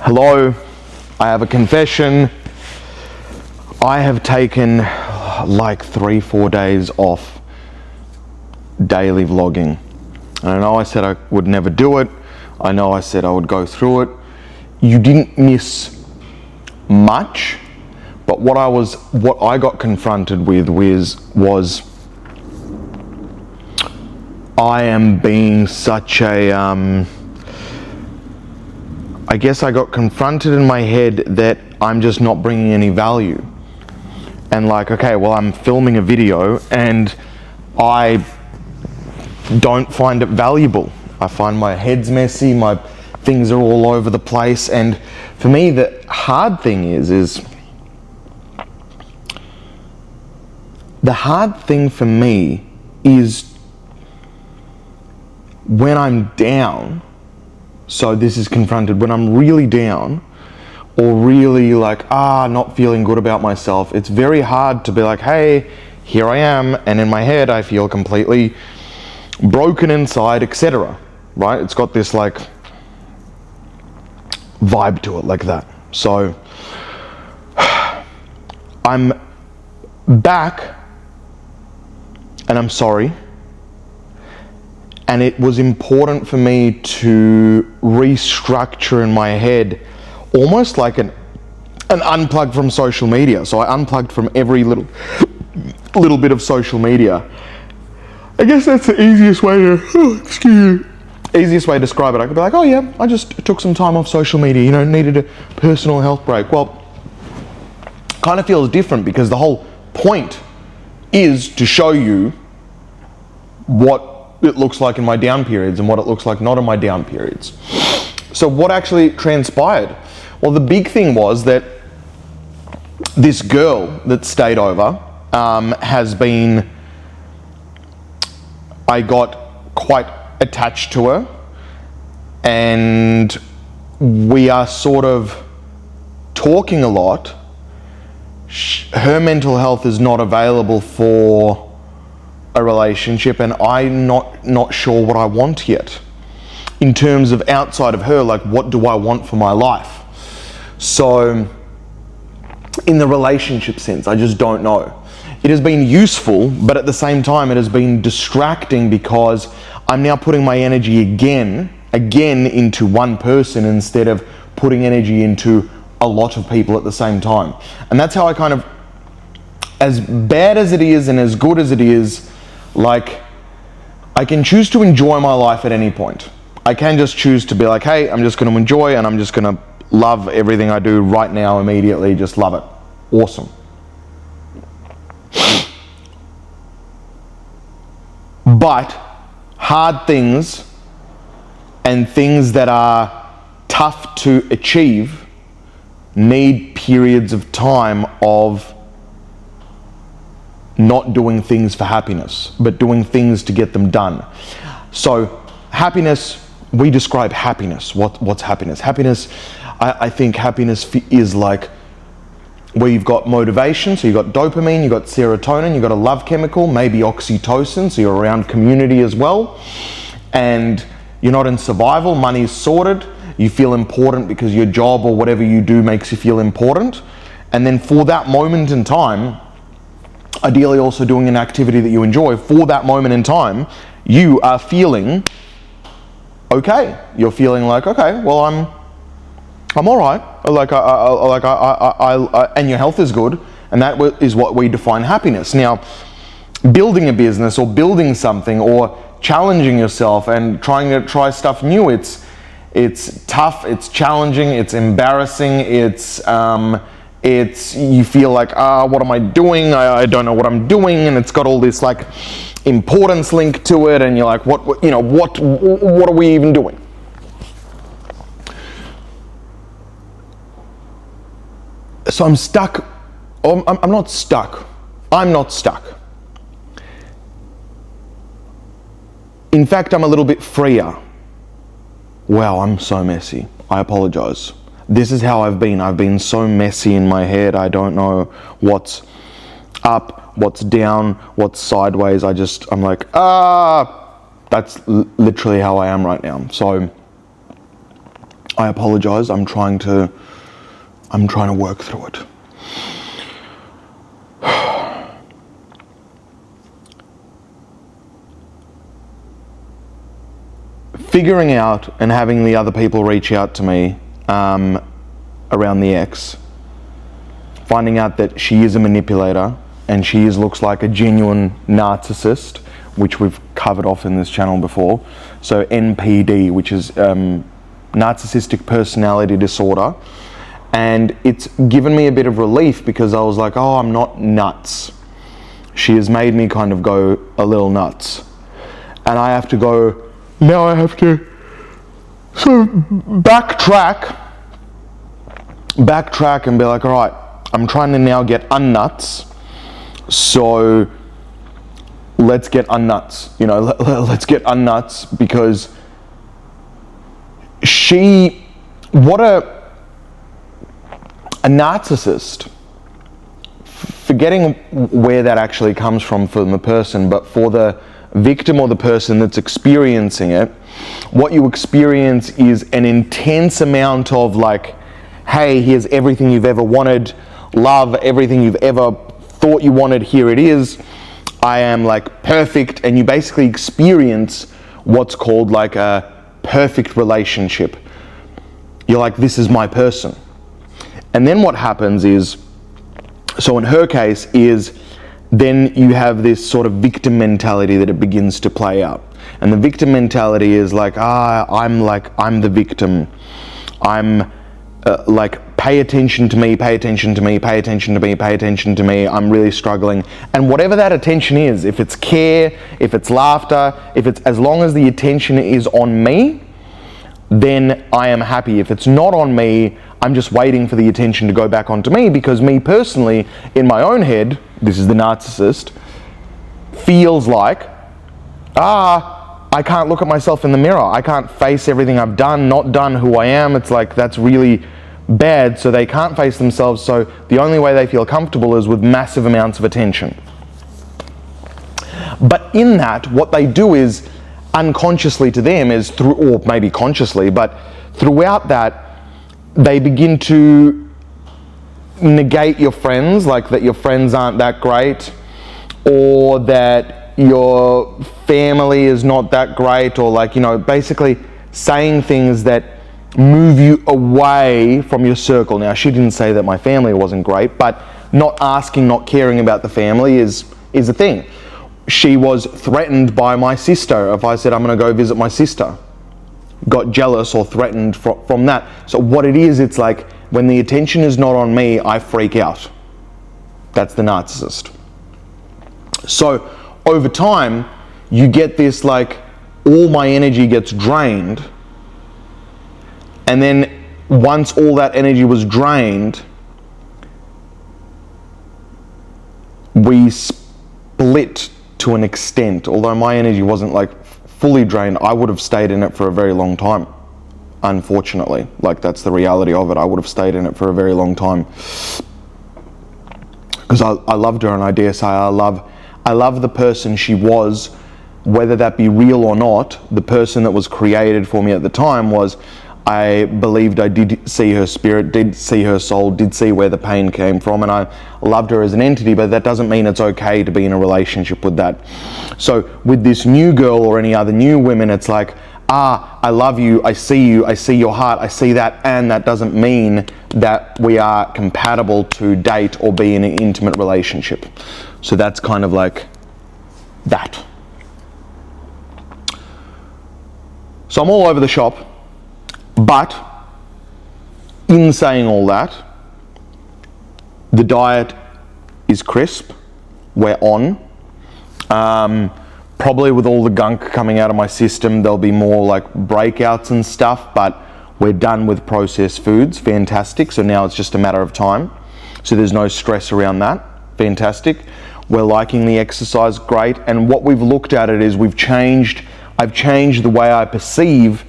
Hello, I have a confession. I have taken like 3-4 days off daily vlogging. And I know I said I would never do it. I know I said I would go through it. You didn't miss much, but what I got confronted with was I am being such a I guess I got confronted in my head that I'm just not bringing any value. And like, okay, well, I'm filming a video and I don't find it valuable. I find my head's messy, my things are all over the place. And for me, the hard thing is the hard thing for me is when I'm down. So this is confronted when I'm really down or really like, not feeling good about myself. It's very hard to be like, hey, here I am. And in my head, I feel completely broken inside, etc. Right? It's got this like vibe to it like that. So I'm back and I'm sorry. And it was important for me to restructure in my head, almost like an unplug from social media. So I unplugged from every little bit of social media. I guess that's the easiest way to describe it. I could be like, oh yeah, I just took some time off social media, needed a personal health break. Well, kind of feels different because the whole point is to show you what it looks like in my down periods and what it looks like not in my down periods. So what actually transpired? Well, the big thing was that this girl that stayed over I got quite attached to her, and we are sort of talking a lot. Her mental health is not available for a relationship, and I'm not sure what I want yet in terms of outside of her, like what do I want for my life. So in the relationship sense, I just don't know. It has been useful, but at the same time it has been distracting because I'm now putting my energy again into one person instead of putting energy into a lot of people at the same time. And that's how I kind of, as bad as it is and as good as it is, like, I can choose to enjoy my life at any point. I can just choose to be like, hey, I'm just going to enjoy and I'm just going to love everything I do right now, immediately, just love it. Awesome. But hard things and things that are tough to achieve need periods of time of not doing things for happiness, but doing things to get them done. So happiness, we describe happiness. What's happiness? Happiness, I think happiness is like where you've got motivation, so you've got dopamine, you've got serotonin, you've got a love chemical, maybe oxytocin, so you're around community as well. And you're not in survival, money's sorted, you feel important because your job or whatever you do makes you feel important. And then for that moment in time, ideally also doing an activity that you enjoy, for that moment in time, you are feeling okay. You're feeling like, okay, well, I'm all right. And your health is good, and that is what we define happiness. Now, building a business or building something or challenging yourself and trying to try stuff new, it's tough, it's challenging, it's embarrassing, you feel like, what am I doing? I don't know what I'm doing, and it's got all this like importance link to it, and you're like, what are we even doing? So I'm stuck. I'm not stuck. I'm not stuck. In fact, I'm a little bit freer. Wow, I'm so messy. I apologize. This is how I've been. I've been so messy in my head. I don't know what's up, what's down, what's sideways. I'm like, that's literally how I am right now. So I apologize. I'm trying to work through it. Figuring out and having the other people reach out to me around the ex, finding out that she is a manipulator and she looks like a genuine narcissist, which we've covered off in this channel before. So NPD, which is narcissistic personality disorder. And it's given me a bit of relief because I was like, oh, I'm not nuts. She has made me kind of go a little nuts. And I have to go, now I have to sort of backtrack and be like, all right, I'm trying to now get unnuts. So let's get unnuts, let's get unnuts, because what a narcissist, forgetting where that actually comes from the person, but for the victim or the person that's experiencing it, what you experience is an intense amount of like, hey, here's everything you've ever wanted, love, everything you've ever thought you wanted, here it is, I am like perfect, and you basically experience what's called like a perfect relationship. You're like, this is my person. And then what happens is, so in her case is, then you have this sort of victim mentality that it begins to play out. And the victim mentality is like, I'm the victim. I'm like, pay attention to me, pay attention to me, pay attention to me, pay attention to me, I'm really struggling. And whatever that attention is, if it's care, if it's laughter, as long as the attention is on me, then I am happy. If it's not on me, I'm just waiting for the attention to go back onto me, because me personally, in my own head, this is the narcissist, feels like, I can't look at myself in the mirror. I can't face everything I've done, not done, who I am. It's like, that's really bad, so they can't face themselves, so the only way they feel comfortable is with massive amounts of attention. But in that, what they do is, unconsciously to them, is through, or maybe consciously, but throughout that, they begin to negate your friends, like that your friends aren't that great, or that your family is not that great, or like, basically saying things that move you away from your circle. Now, she didn't say that my family wasn't great, but not asking, not caring about the family is a thing. She was threatened by my sister. If I said, I'm going to go visit my sister, got jealous or threatened from that. So what it is, it's like, when the attention is not on me, I freak out. That's the narcissist. So over time, you get this like, all my energy gets drained, and then once all that energy was drained, we split to an extent. Although my energy wasn't like fully drained, I would have stayed in it for a very long time. Unfortunately, like, that's the reality of it. I would have stayed in it for a very long time, because I loved her, and I dare say I love the person she was, whether that be real or not. The person that was created for me at the time was, I believed I did see her spirit, did see her soul, did see where the pain came from, and I loved her as an entity, but that doesn't mean it's okay to be in a relationship with that. So with this new girl or any other new women, it's like, I love you, I see your heart, I see that, and that doesn't mean that we are compatible to date or be in an intimate relationship. So that's kind of like that. So I'm all over the shop. But in saying all that, the diet is crisp. We're on. Probably with all the gunk coming out of my system, there'll be more like breakouts and stuff, but we're done with processed foods. Fantastic. So now it's just a matter of time. So there's no stress around that. Fantastic. We're liking the exercise. Great. And what we've looked at it is I've changed the way I perceive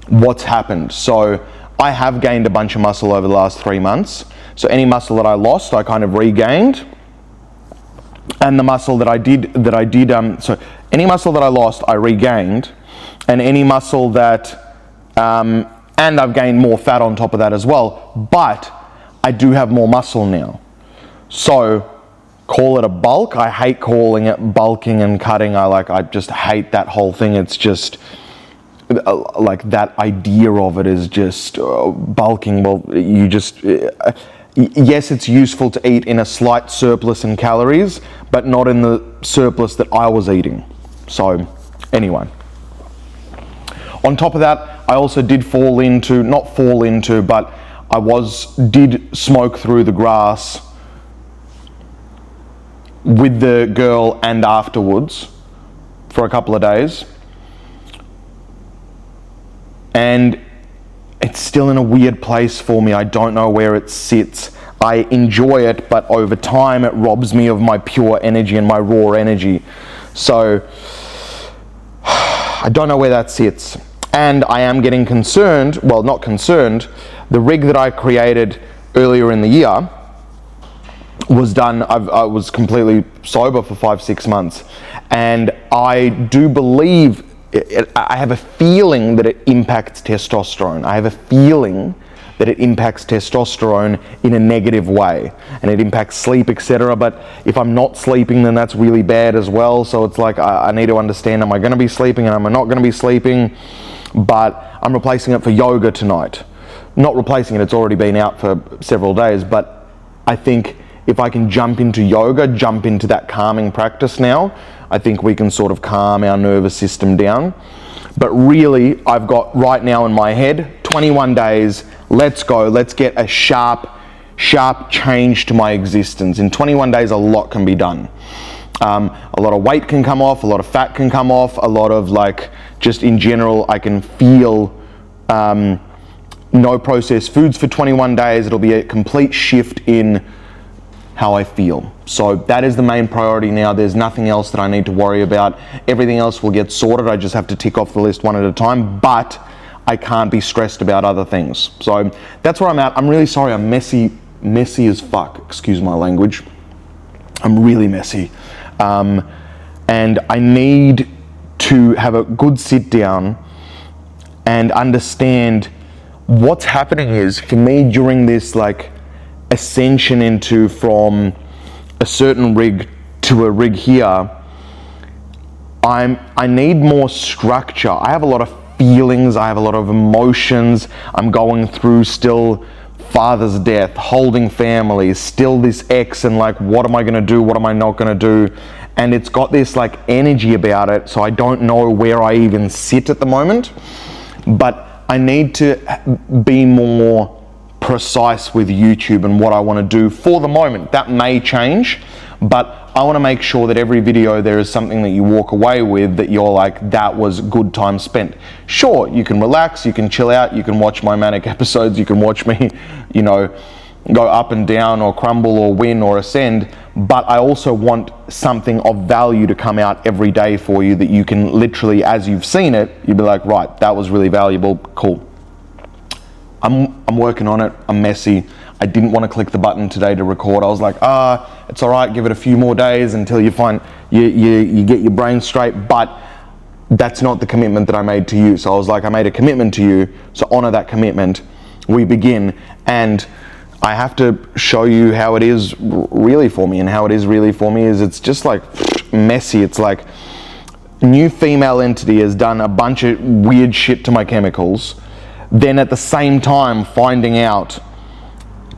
what's happened. So I have gained a bunch of muscle over the last 3 months. So any muscle that I lost, I kind of regained. And the muscle that I did, so any muscle that I lost, I regained. And any muscle that And I've gained more fat on top of that as well, but I do have more muscle now. So call it a bulk. I hate calling it bulking and cutting. I just hate that whole thing. It's just like that idea of it is just bulking. Well, you just, yes, it's useful to eat in a slight surplus in calories, but not in the surplus that I was eating. So anyway, on top of that, I also did but I did smoke through the grass with the girl and afterwards for a couple of days. And it's still in a weird place for me. I don't know where it sits. I enjoy it, but over time it robs me of my pure energy and my raw energy. So I don't know where that sits. And I am getting concerned, well, not concerned, the rig that I created earlier in the year was done, I was completely sober for 5-6 months. And I do believe, I have a feeling that it impacts testosterone. I have a feeling that it impacts testosterone in a negative way, and it impacts sleep, etc. But if I'm not sleeping, then that's really bad as well. So it's like, I need to understand, am I going to be sleeping and am I not going to be sleeping? But I'm replacing it for yoga tonight. Not replacing it, it's already been out for several days, but I think if I can jump into yoga, jump into that calming practice now, I think we can sort of calm our nervous system down. But really, I've got right now in my head, 21 days, let's go, let's get a sharp change to my existence. In 21 days, a lot can be done. A lot of weight can come off, a lot of fat can come off, a lot of just in general, I can feel no processed foods for 21 days. It'll be a complete shift in how I feel. So that is the main priority now. There's nothing else that I need to worry about. Everything else will get sorted. I just have to tick off the list one at a time, but I can't be stressed about other things. So that's where I'm at. I'm really sorry. I'm messy as fuck. Excuse my language. I'm really messy. And I need to have a good sit down and understand what's happening is for me during this ascension from a certain rig to a rig here, I need more structure. I have a lot of feelings, I have a lot of emotions. I'm going through still father's death, holding families, still this ex, and what am I going to do, what am I not going to do? And it's got this energy about it, so I don't know where I even sit at the moment. But I need to be more precise with YouTube and what I want to do for the moment. That may change, but I want to make sure that every video there is something that you walk away with that you're that was good time spent. Sure, you can relax, you can chill out, you can watch my manic episodes, you can watch me, go up and down or crumble or win or ascend, but I also want something of value to come out every day for you that you can literally, as you've seen it, you'd be like, right, that was really valuable, cool. I'm working on it, I'm messy. I didn't want to click the button today to record. I was like, it's all right, give it a few more days until you find, you get your brain straight, but that's not the commitment that I made to you. So I was like, I made a commitment to you, so honor that commitment. We begin, and I have to show you how it is really for me, and how it is really for me is it's just messy. It's new female entity has done a bunch of weird shit to my chemicals, then at the same time finding out,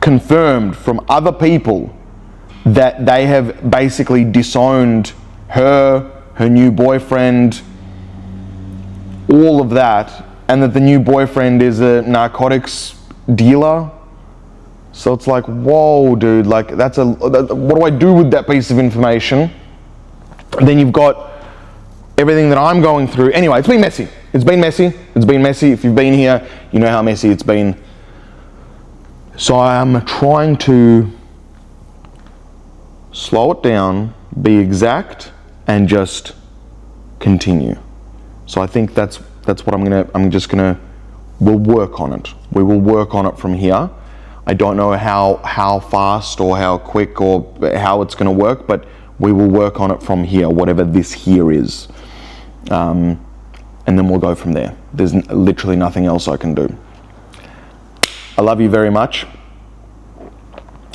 confirmed from other people, that they have basically disowned her new boyfriend, all of that, and that the new boyfriend is a narcotics dealer. So it's whoa, dude, what do I do with that piece of information? And then you've got everything that I'm going through. Anyway, it's been messy. It's been messy. If you've been here, you know how messy it's been. So I'm trying to slow it down, be exact, and just continue. So I think that's what we'll work on it. We will work on it from here. I don't know how fast or how quick or how it's going to work, but we will work on it from here, whatever this here is. And then we'll go from there. There's literally nothing else I can do. I love you very much.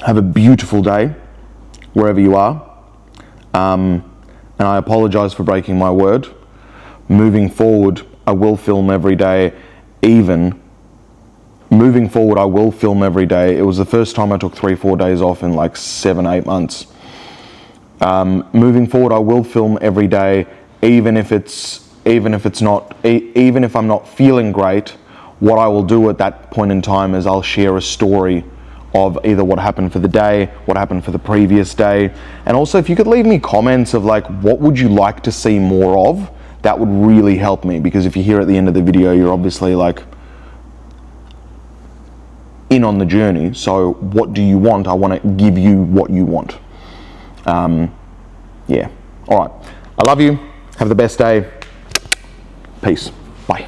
Have a beautiful day wherever you are. And I apologize for breaking my word. Moving forward, I will film every day. Moving forward, I will film every day. It was the first time I took 3-4 days off in like 7-8 months. Moving forward, I will film every day, even if I'm not feeling great. What I will do at that point in time is I'll share a story of either what happened for the day, what happened for the previous day. And also, if you could leave me comments of like, what would you like to see more of? That would really help me, because if you're here at the end of the video, you're obviously like in on the journey. So what do you want? I want to give you what you want. Yeah. All right. I love you. Have the best day. Peace. Bye.